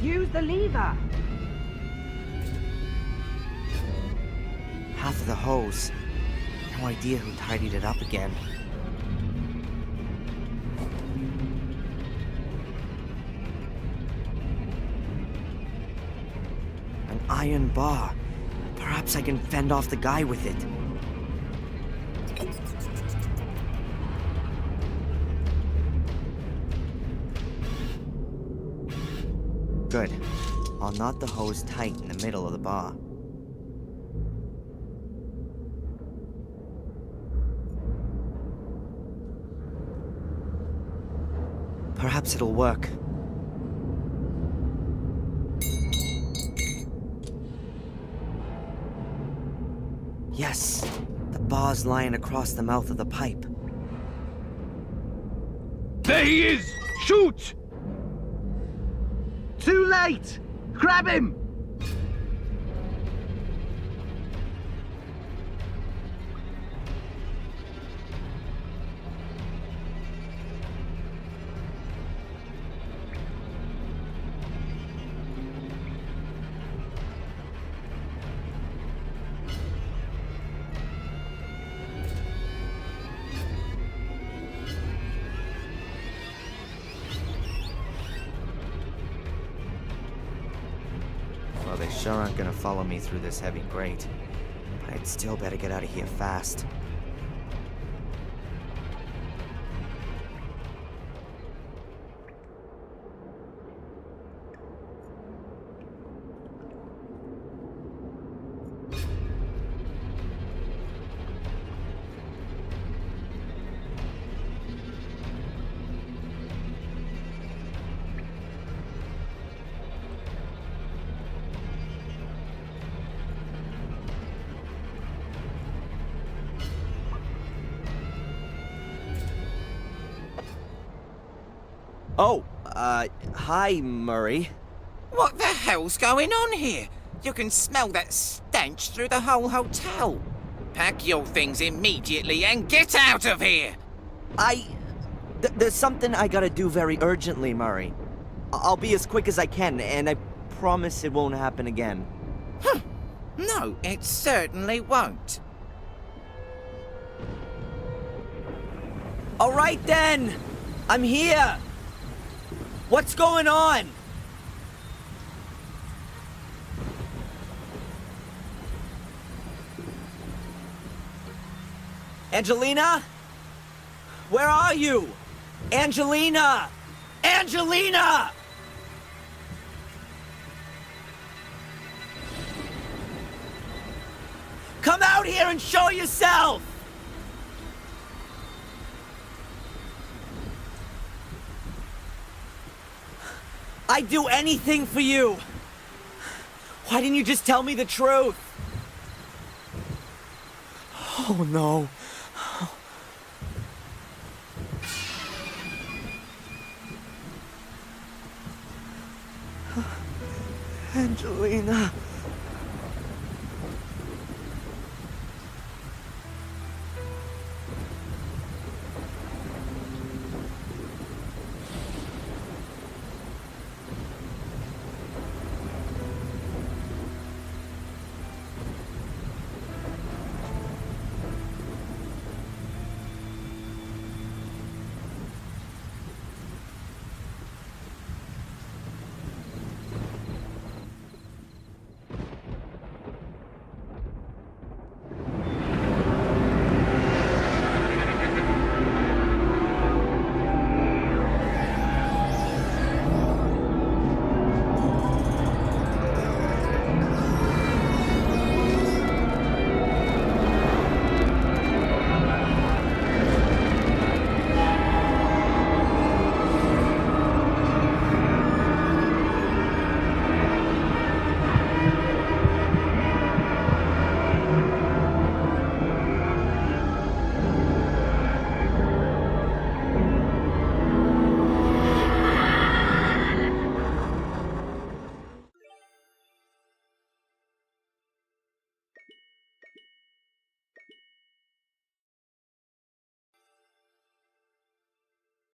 Use the lever. Half of the hose. No idea who tidied it up again. An iron bar. Perhaps I can fend off the guy with it. Good. I'll knot the hose tight in the middle of the bar. Perhaps it'll work. Yes, the bar's lying across the mouth of the pipe. There he is! Shoot! Too late! Grab him! Well, they sure aren't gonna follow me through this heavy grate. But I'd still better get out of here fast. Oh, hi, Murray. What the hell's going on here? You can smell that stench through the whole hotel. Pack your things immediately and get out of here! There's something I gotta do very urgently, Murray. I'll be as quick as I can, and I promise it won't happen again. No, it certainly won't. All right, then. I'm here. What's going on? Angelina? Where are you? Angelina! Angelina! Come out here and show yourself! I'd do anything for you. Why didn't you just tell me the truth? Oh, no. Angelina.